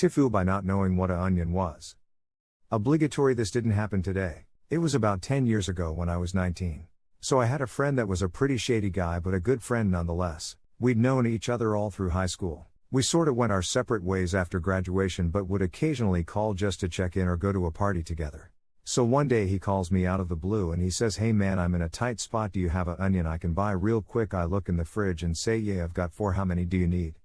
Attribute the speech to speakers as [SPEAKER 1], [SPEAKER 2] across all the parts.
[SPEAKER 1] Tifu by not knowing what an onion was. Obligatory. This didn't happen today. It was about 10 years ago when I was 19. So I had a friend that was a pretty shady guy but a good friend nonetheless. We'd known each other all through high school. We sorta went our separate ways after graduation but would occasionally call just to check in or go to a party together. So one day he calls me out of the blue and he says, "Hey man, I'm in a tight spot, do you have an onion I can buy real quick?" I look in the fridge and say, "Yeah, I've got 4, how many do you need?"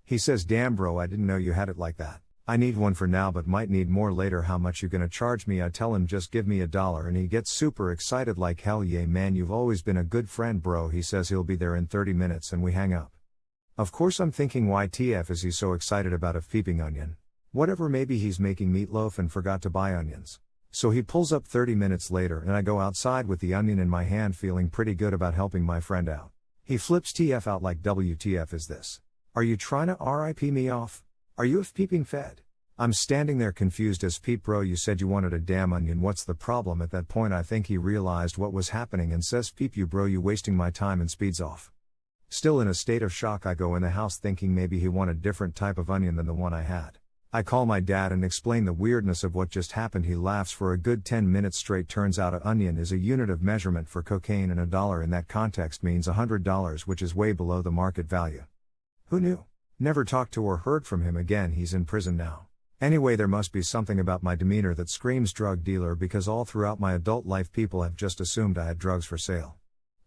[SPEAKER 1] He says, "Damn bro, I didn't know you had it like that. I need one for now but might need more later, how much you gonna charge me?" I tell him just give me $1 and he gets super excited like, "Hell yeah man, you've always been a good friend bro." He says he'll be there in 30 minutes and we hang up. Of course I'm thinking, why TF is he so excited about a peeping onion? Whatever, maybe he's making meatloaf and forgot to buy onions. So he pulls up 30 minutes later and I go outside with the onion in my hand feeling pretty good about helping my friend out. He flips TF out like, "WTF is this? Are you trying to RIP me off? Are you a peeping fed?" I'm standing there confused as peep. "Bro, you said you wanted a damn onion, what's the problem?" At that point I think he realized what was happening and says, "Peep you bro, you wasting my time," and speeds off. Still in a state of shock I go in the house thinking maybe he wanted a different type of onion than the one I had. I call my dad and explain the weirdness of what just happened. He laughs for a good 10 minutes straight. Turns out an onion is a unit of measurement for cocaine and $1 in that context means $100, which is way below the market value. Who knew? Never talked to or heard from him again. He's in prison now. Anyway, there must be something about my demeanor that screams drug dealer, because all throughout my adult life people have just assumed I had drugs for sale.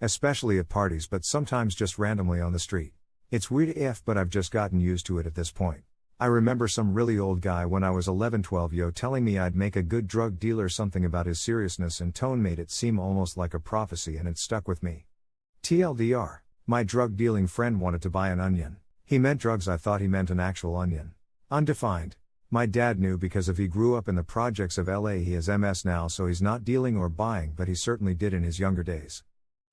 [SPEAKER 1] Especially at parties, but sometimes just randomly on the street. It's weird AF, but I've just gotten used to it at this point. I remember some really old guy when I was 11-12 telling me I'd make a good drug dealer. Something about his seriousness and tone made it seem almost like a prophecy, and it stuck with me. TLDR, my drug dealing friend wanted to buy an onion. He meant drugs. I thought he meant an actual onion. Undefined. My dad knew because if he grew up in the projects of LA, he has MS now, so he's not dealing or buying, but he certainly did in his younger days.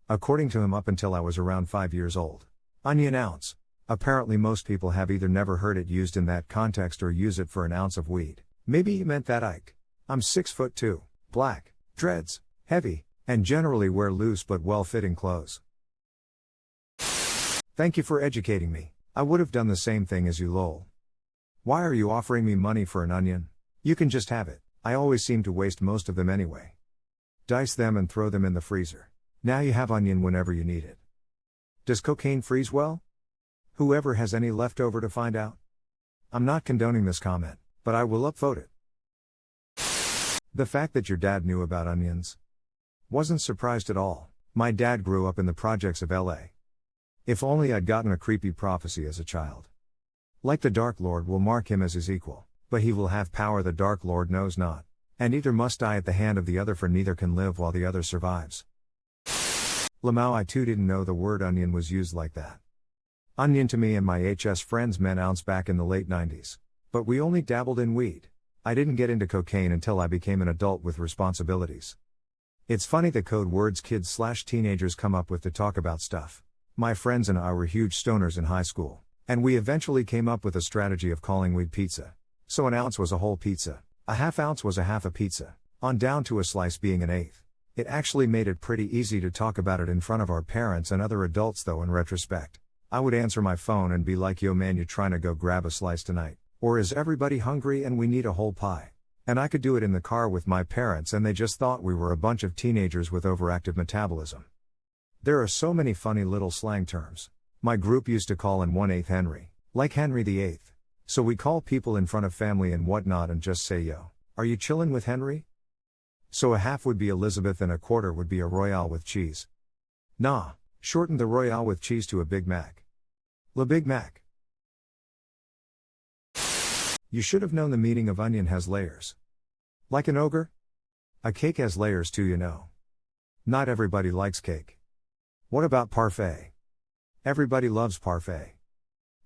[SPEAKER 1] According to him, up until I was around 5 years old. Onion ounce. Apparently most people have either never heard it used in that context or use it for an ounce of weed. Maybe he meant that Ike. I'm 6'2", black, dreads, heavy, and generally wear loose but well-fitting clothes. Thank you for educating me. I would have done the same thing as you lol. Why are you offering me money for an onion? You can just have it. I always seem to waste most of them anyway. Dice them and throw them in the freezer. Now you have onion whenever you need it. Does cocaine freeze well? Whoever has any left over to find out? I'm not condoning this comment, but I will upvote it. The fact that your dad knew about onions. Wasn't surprised at all. My dad grew up in the projects of LA. If only I'd gotten a creepy prophecy as a child. Like the Dark Lord will mark him as his equal, but he will have power the Dark Lord knows not, and either must die at the hand of the other, for neither can live while the other survives. Lamau, I too didn't know the word onion was used like that. Onion to me and my HS friends meant ounce back in the late 90s. But we only dabbled in weed. I didn't get into cocaine until I became an adult with responsibilities. It's funny the code words kids/teenagers come up with to talk about stuff. My friends and I were huge stoners in high school, and we eventually came up with a strategy of calling weed pizza. So an ounce was a whole pizza, a half ounce was a half a pizza, on down to a slice being an eighth. It actually made it pretty easy to talk about it in front of our parents and other adults, though in retrospect. I would answer my phone and be like, "Yo man, you trying to go grab a slice tonight? Or is everybody hungry and we need a whole pie?" And I could do it in the car with my parents and they just thought we were a bunch of teenagers with overactive metabolism. There are so many funny little slang terms. My group used to call in 1/8 Henry, like Henry VIII. So we call people in front of family and whatnot and just say, "Yo, are you chillin' with Henry?" So a half would be Elizabeth and a quarter would be a Royale with cheese. Nah, shortened the Royale with cheese to a Big Mac. La Big Mac. You should have known the meaning of onion has layers. Like an ogre? A cake has layers too, you know. Not everybody likes cake. What about parfait? Everybody loves parfait.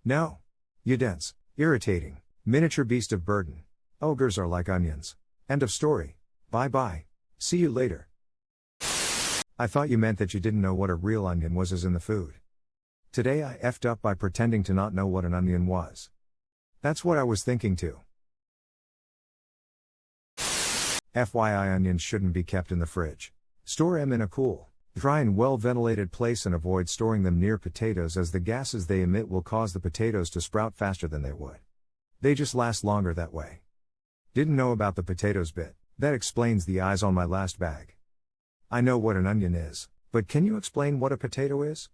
[SPEAKER 1] No. You dense, irritating, miniature beast of burden. Ogres are like onions. End of story. Bye bye. See you later. I thought you meant that you didn't know what a real onion was as in the food. Today I effed up by pretending to not know what an onion was. That's what I was thinking too. FYI, onions shouldn't be kept in the fridge. Store them in a cool, dry and well-ventilated place and avoid storing them near potatoes, as the gases they emit will cause the potatoes to sprout faster than they would. They just last longer that way. Didn't know about the potatoes bit. That explains the eyes on my last bag. I know what an onion is, but can you explain what a potato is?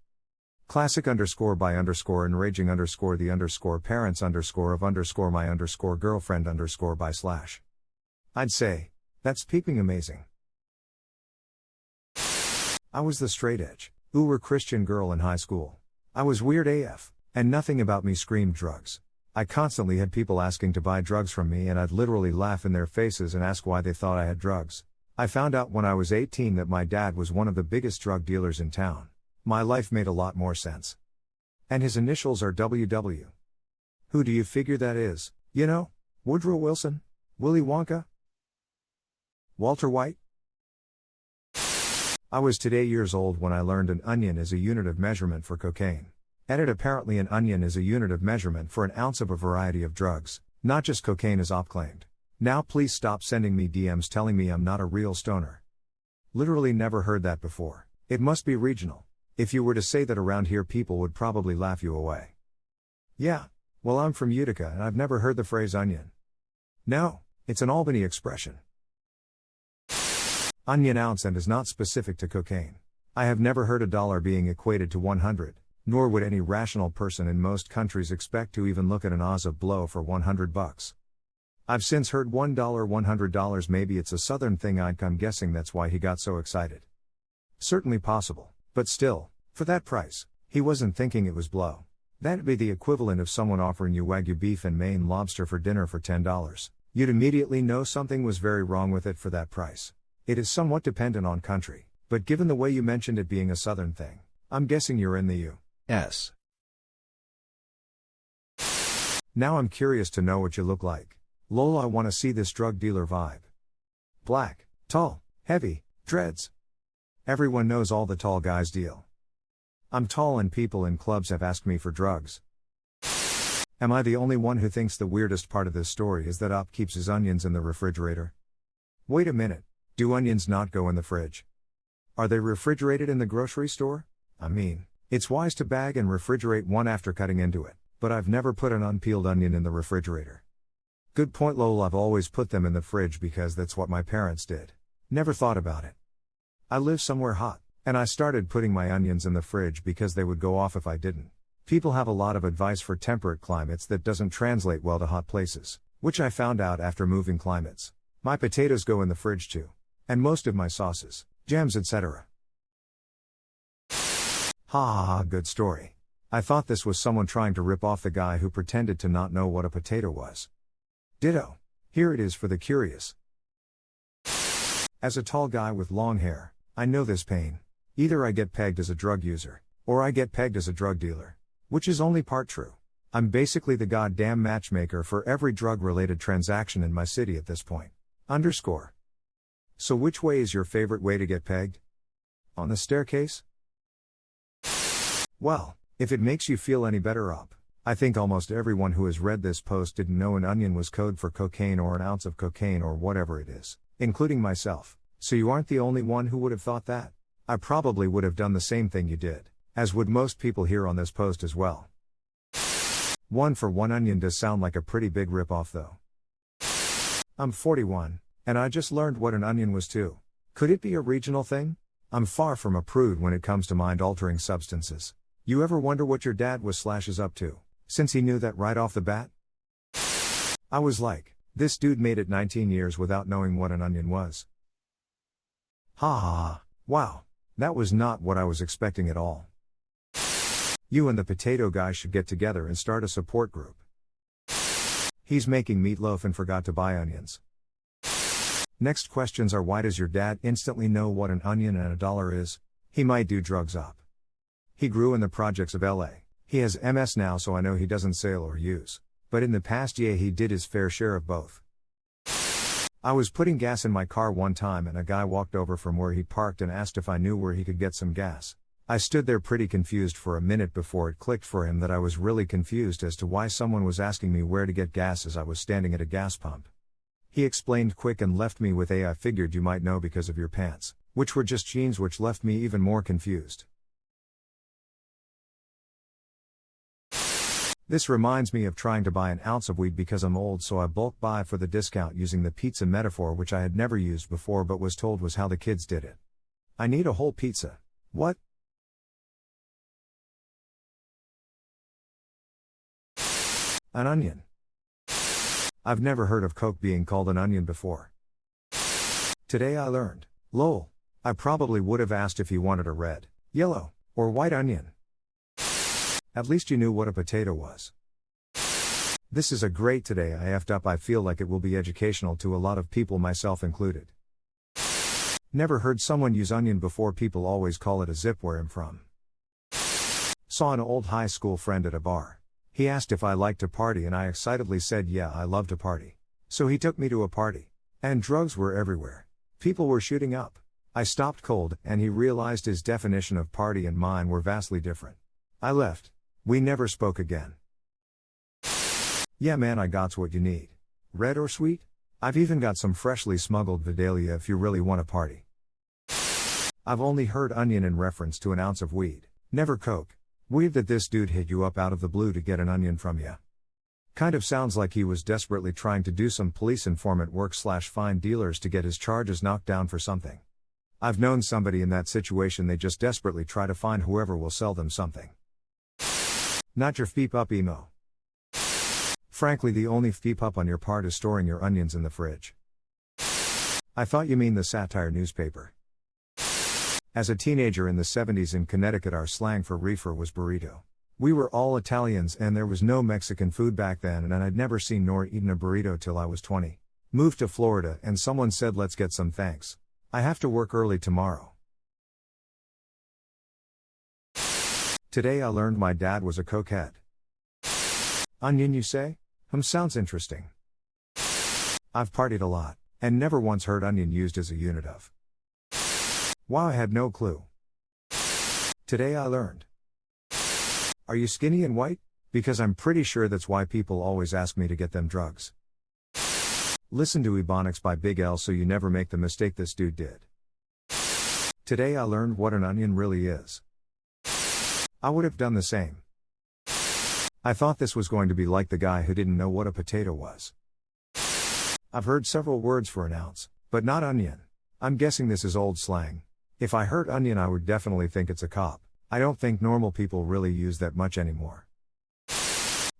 [SPEAKER 1] Classic _ by _ enraging _ the _ parents _ of _ my _ girlfriend _ by /. I'd say, that's peeping amazing. I was the straight edge, uber Christian girl in high school. I was weird AF, and nothing about me screamed drugs. I constantly had people asking to buy drugs from me, and I'd literally laugh in their faces and ask why they thought I had drugs. I found out when I was 18 that my dad was one of the biggest drug dealers in town. My life made a lot more sense. And his initials are WW. Who do you figure that is? You know, Woodrow Wilson? Willy Wonka? Walter White? I was today years old when I learned an onion is a unit of measurement for cocaine. Edit apparently an onion is a unit of measurement for an ounce of a variety of drugs, not just cocaine as op-claimed. Now please stop sending me DMs telling me I'm not a real stoner. Literally never heard that before. It must be regional. If you were to say that around here people would probably laugh you away. Yeah, well I'm from Utica and I've never heard the phrase onion. No, it's an Albany expression. Onion ounce and is not specific to cocaine. I have never heard a dollar being equated to 100. Nor would any rational person in most countries expect to even look at an Oz of blow for $100. I've since heard $1 $100, maybe it's a southern thing, I'm guessing that's why he got so excited. Certainly possible, but still, for that price, he wasn't thinking it was blow. That'd be the equivalent of someone offering you Wagyu beef and Maine lobster for dinner for $10. You'd immediately know something was very wrong with it for that price. It is somewhat dependent on country, but given the way you mentioned it being a southern thing, I'm guessing you're in the U.S. Now I'm curious to know what you look like. Lol, I wanna see this drug dealer vibe. Black, tall, heavy, dreads. Everyone knows all the tall guys deal. I'm tall and people in clubs have asked me for drugs. Am I the only one who thinks the weirdest part of this story is that Op keeps his onions in the refrigerator? Wait a minute, do onions not go in the fridge? Are they refrigerated in the grocery store? I mean, it's wise to bag and refrigerate one after cutting into it, but I've never put an unpeeled onion in the refrigerator. Good point lol, I've always put them in the fridge because that's what my parents did. Never thought about it. I live somewhere hot, and I started putting my onions in the fridge because they would go off if I didn't. People have a lot of advice for temperate climates that doesn't translate well to hot places, which I found out after moving climates. My potatoes go in the fridge too. And most of my sauces, jams, etc. Ha, good story. I thought this was someone trying to rip off the guy who pretended to not know what a potato was. Ditto. Here it is for the curious. As a tall guy with long hair, I know this pain. Either I get pegged as a drug user, or I get pegged as a drug dealer. Which is only part true. I'm basically the goddamn matchmaker for every drug-related transaction in my city at this point. _ So which way is your favorite way to get pegged? On the staircase? Well, if it makes you feel any better up, I think almost everyone who has read this post didn't know an onion was code for cocaine or an ounce of cocaine or whatever it is, including myself, so you aren't the only one who would have thought that. I probably would have done the same thing you did, as would most people here on this post as well. 1 for 1 onion does sound like a pretty big ripoff though. I'm 41, and I just learned what an onion was too. Could it be a regional thing? I'm far from a prude when it comes to mind-altering substances. You ever wonder what your dad was / up to, since he knew that right off the bat? I was like, this dude made it 19 years without knowing what an onion was. Ha ha ha, wow, that was not what I was expecting at all. You and the potato guy should get together and start a support group. He's making meatloaf and forgot to buy onions. Next questions are, why does your dad instantly know what an onion and a dollar is? He might do drugs up. He grew in the projects of LA. He has MS now, so I know he doesn't sell or use. But in the past, yeah, he did his fair share of both. I was putting gas in my car one time and a guy walked over from where he parked and asked if I knew where he could get some gas. I stood there pretty confused for a minute before it clicked for him that I was really confused as to why someone was asking me where to get gas as I was standing at a gas pump. He explained quick and left me with I figured you might know because of your pants, which were just jeans, which left me even more confused. This reminds me of trying to buy an ounce of weed because I'm old, so I bulk buy for the discount using the pizza metaphor, which I had never used before but was told was how the kids did it. I need a whole pizza. What? An onion. I've never heard of Coke being called an onion before. Today I learned. Lol. I probably would have asked if he wanted a red, yellow, or white onion. At least you knew what a potato was. This is a great today I effed up. I feel like it will be educational to a lot of people, myself included. Never heard someone use onion before. People always call it a zip. Where I'm from. Saw an old high school friend at a bar. He asked if I liked to party and I excitedly said yeah, I love to party. So he took me to a party. And drugs were everywhere. People were shooting up. I stopped cold and he realized his definition of party and mine were vastly different. I left. We never spoke again. Yeah man, I got's what you need. Red or sweet? I've even got some freshly smuggled Vidalia if you really want to party. I've only heard onion in reference to an ounce of weed, never Coke. Weird that this dude hit you up out of the blue to get an onion from ya. Kind of sounds like he was desperately trying to do some police informant work / find dealers to get his charges knocked down for something. I've known somebody in that situation. They just desperately try to find whoever will sell them something. Not your feep up emo. Frankly, the only feep up on your part is storing your onions in the fridge. I thought you mean the satire newspaper. As a teenager in the 70s in Connecticut, our slang for reefer was burrito. We were all Italians and there was no Mexican food back then, and I'd never seen nor eaten a burrito till I was 20. Moved to Florida and someone said let's get some, thanks. I have to work early tomorrow. Today I learned my dad was a cokehead. Onion, you say? Sounds interesting. I've partied a lot, and never once heard onion used as a unit of. Wow, I had no clue. Today I learned. Are you skinny and white? Because I'm pretty sure that's why people always ask me to get them drugs. Listen to Ebonics by Big L so you never make the mistake this dude did. Today I learned what an onion really is. I would have done the same. I thought this was going to be like the guy who didn't know what a potato was. I've heard several words for an ounce, but not onion. I'm guessing this is old slang. If I heard onion, I would definitely think it's a cop. I don't think normal people really use that much anymore.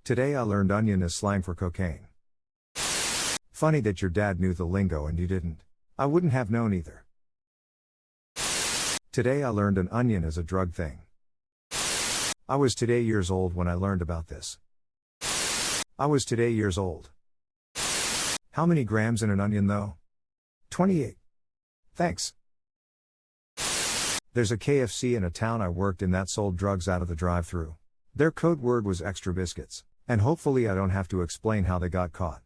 [SPEAKER 1] Today I learned onion is slang for cocaine. Funny that your dad knew the lingo and you didn't. I wouldn't have known either. Today I learned an onion is a drug thing. I was today years old when I learned about this. I was today years old. How many grams in an onion though? 28. Thanks. There's a KFC in a town I worked in that sold drugs out of the drive-thru. Their code word was extra biscuits, and hopefully I don't have to explain how they got caught.